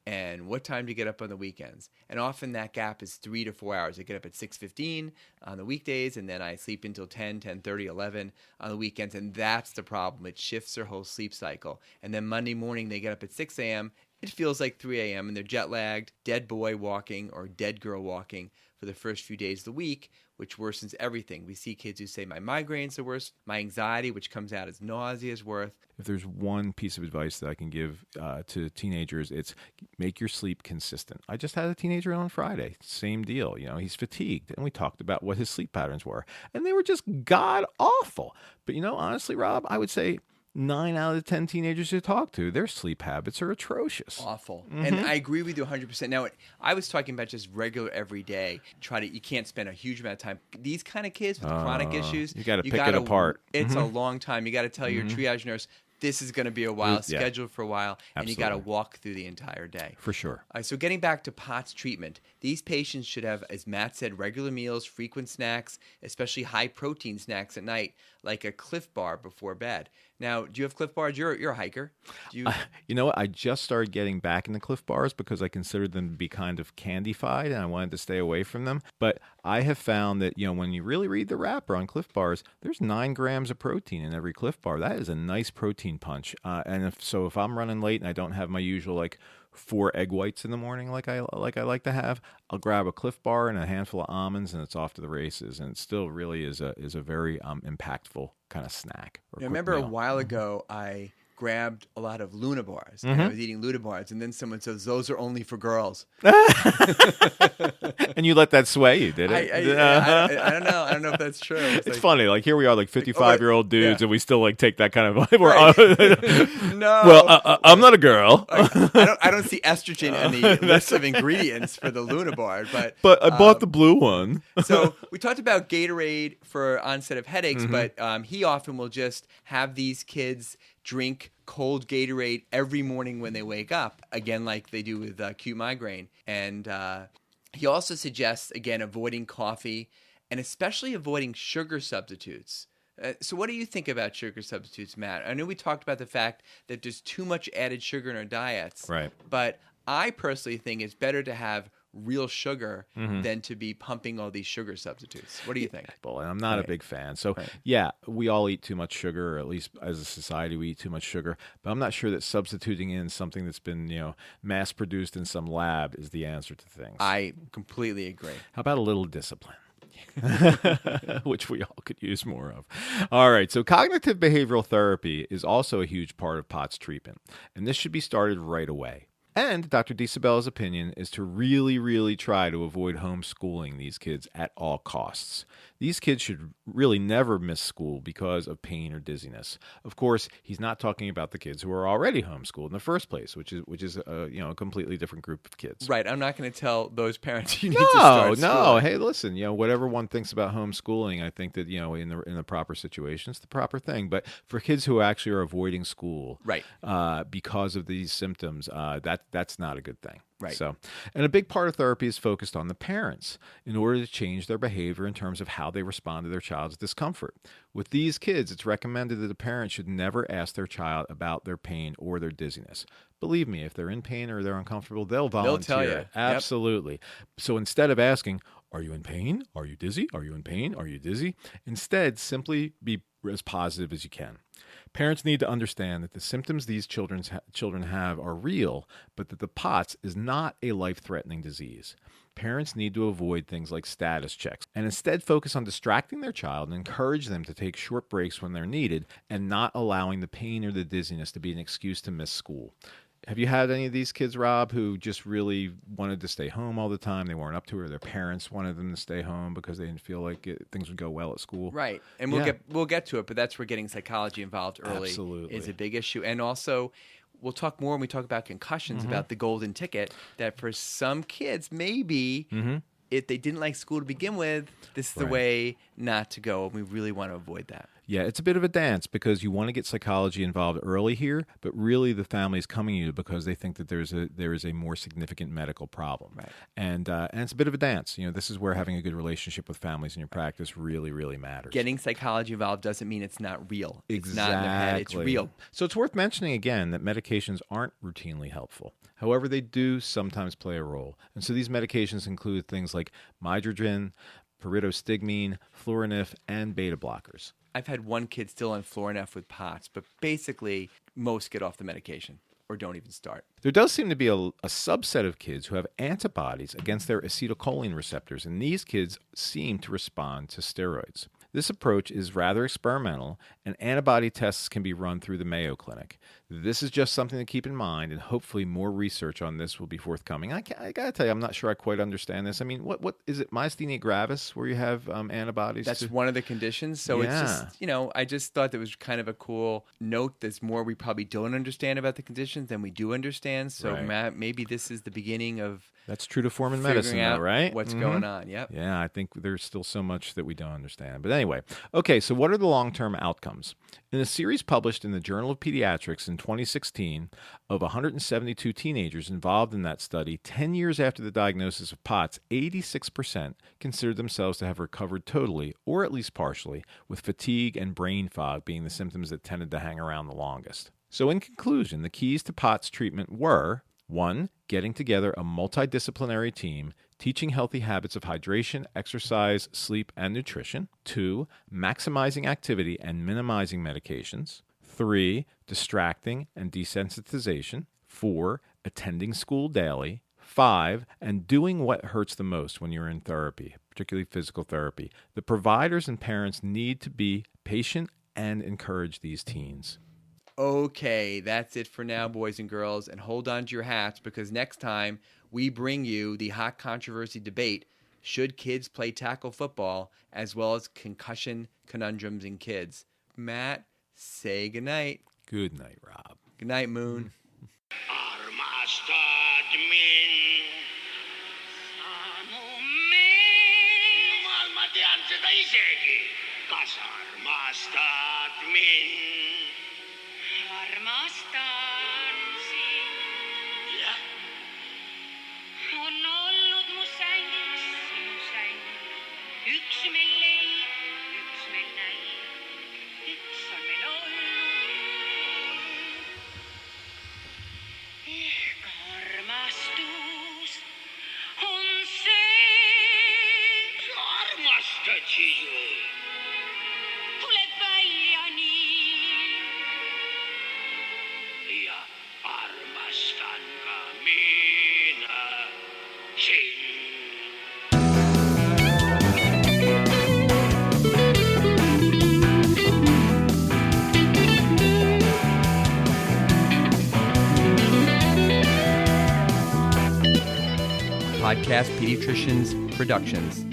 And what time do you get up on the weekends? And often that gap is 3 to 4 hours. I get up at 6:15 on the weekdays, and then I sleep until 10, 10:30, 11 on the weekends. And that's the problem. It shifts their whole sleep cycle. And then Monday morning, they get up at 6 a.m., it feels like 3 a.m. and they're jet lagged, dead boy walking or dead girl walking for the first few days of the week, which worsens everything. We see kids who say my migraines are worse, my anxiety, which comes out as nausea, is worse. If there's one piece of advice that I can give to teenagers, it's make your sleep consistent. I just had a teenager on Friday. Same deal. He's fatigued. And we talked about what his sleep patterns were. And they were just god awful. But, honestly, Rob, I would say 9 out of 10 teenagers you talk to, their sleep habits are atrocious. Awful. Mm-hmm. And I agree with you 100%. Now, I was talking about just regular every day. You can't spend a huge amount of time. These kind of kids with chronic issues, you got to pick it apart. It's a long time. You got to tell your triage nurse, this is going to be a while, scheduled for a while, and you got to walk through the entire day. For sure. So getting back to POTS treatment, these patients should have, as Matt said, regular meals, frequent snacks, especially high-protein snacks at night, like a Cliff Bar before bed. Now, do you have Cliff Bars? You're a hiker. Do you? You know what? I just started getting back into Cliff Bars because I considered them to be kind of candified, and I wanted to stay away from them. But I have found that, when you really read the wrapper on Cliff Bars, there's 9 grams of protein in every Cliff Bar. That is a nice protein punch. And if I'm running late and I don't have my usual 4 egg whites in the morning like I like to have, I'll grab a Cliff Bar and a handful of almonds, and it's off to the races. And it still really is a very impactful kind of snack. I remember a while ago I grabbed a lot of Luna bars, and I was eating Luna bars, and then someone says, those are only for girls. And you let that sway you, did it? I don't know. I don't know if that's true. It's funny. Here we are, 55-year-old dudes, and we still take that kind of. No. Well, I'm not a girl. I don't see estrogen in the list of ingredients for the Luna bar, but I bought the blue one. So we talked about Gatorade for onset of headaches, but he often will just have these kids drink cold Gatorade every morning when they wake up, again, like they do with acute migraine. And he also suggests, again, avoiding coffee and especially avoiding sugar substitutes. So what do you think about sugar substitutes, Matt? I know we talked about the fact that there's too much added sugar in our diets. Right. But I personally think it's better to have real sugar than to be pumping all these sugar substitutes. What do you think? Well, I'm not a big fan. So, yeah, we all eat too much sugar, or at least as a society, we eat too much sugar. But I'm not sure that substituting in something that's been, mass-produced in some lab is the answer to things. I completely agree. How about a little discipline? Which we all could use more of. All right, so cognitive behavioral therapy is also a huge part of POTS treatment, and this should be started right away. And Dr. DiSabella's opinion is to really, really try to avoid homeschooling these kids at all costs. These kids should really never miss school because of pain or dizziness. Of course, he's not talking about the kids who are already homeschooled in the first place, which is a completely different group of kids. Right. I'm not going to tell those parents you need to start school. No. Hey, listen. Whatever one thinks about homeschooling, I think that in the proper situation, it's the proper thing. But for kids who actually are avoiding school, right, because of these symptoms, that's not a good thing. Right. So, and a big part of therapy is focused on the parents in order to change their behavior in terms of how they respond to their child's discomfort. With these kids, it's recommended that the parent should never ask their child about their pain or their dizziness. Believe me, if they're in pain or they're uncomfortable, they'll volunteer. They'll tell you. Absolutely. Yep. So instead of asking, are you in pain? Are you dizzy? Are you in pain? Are you dizzy? Instead, simply be as positive as you can. Parents need to understand that the symptoms these children have are real, but that the POTS is not a life-threatening disease. Parents need to avoid things like status checks and instead focus on distracting their child and encourage them to take short breaks when they're needed and not allowing the pain or the dizziness to be an excuse to miss school. Have you had any of these kids, Rob, who just really wanted to stay home all the time? They weren't up to it. Or their parents wanted them to stay home because they didn't feel like things would go well at school. Right. And we'll get to it, but that's where getting psychology involved early is a big issue. And also, we'll talk more when we talk about concussions, about the golden ticket, that for some kids, maybe if they didn't like school to begin with, this is the way not to go. And we really want to avoid that. Yeah, it's a bit of a dance because you want to get psychology involved early here, but really the family is coming to you because they think that there is a more significant medical problem. Right. And it's a bit of a dance. This is where having a good relationship with families in your practice really, really matters. Getting psychology involved doesn't mean it's not real. Exactly. It's not in their head. It's real. So it's worth mentioning again that medications aren't routinely helpful. However, they do sometimes play a role. And so these medications include things like midodrine, pyridostigmine, Florinef, and beta blockers. I've had one kid still on Florinef with POTS, but basically most get off the medication. or don't even start. There does seem to be a subset of kids who have antibodies against their acetylcholine receptors, and these kids seem to respond to steroids. This approach is rather experimental, and antibody tests can be run through the Mayo Clinic. This is just something to keep in mind, and hopefully more research on this will be forthcoming. I got to tell you, I'm not sure I quite understand this. I mean, what is it, myasthenia gravis, where you have antibodies? That's one of the conditions. So it's just, I just thought that was kind of a cool note. There's more we probably don't understand about the conditions than we do understand. So maybe this is the beginning of that's true to form in medicine, though, right? What's going on? Yep. Yeah, I think there's still so much that we don't understand. But anyway, okay, so what are the long-term outcomes? In a series published in the Journal of Pediatrics in 2016 of 172 teenagers involved in that study, 10 years after the diagnosis of POTS, 86% considered themselves to have recovered totally, or at least partially, with fatigue and brain fog being the symptoms that tended to hang around the longest. So in conclusion, the keys to POTS treatment were 1. Getting together a multidisciplinary team, teaching healthy habits of hydration, exercise, sleep, and nutrition. 2. Maximizing activity and minimizing medications. 3. Distracting and desensitization. 4. Attending school daily. 5. And doing what hurts the most when you're in therapy, particularly physical therapy. The providers and parents need to be patient and encourage these teens. Okay, that's it for now, boys and girls, and hold on to your hats because next time we bring you the hot controversy debate, should kids play tackle football, as well as concussion conundrums in kids. Matt, say goodnight. Good night, Rob. Good night, Moon. Armastan sind. Ja. On olnud mu sängis sinu säng. Üks meil leib, üks meil näib. Üks on meil olnud. Ehk armastus on see. Armastad siis või? Tuleb välja nii. Ja armastan ka mina sind. Podcast Pediatricians Productions.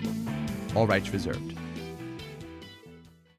All rights reserved.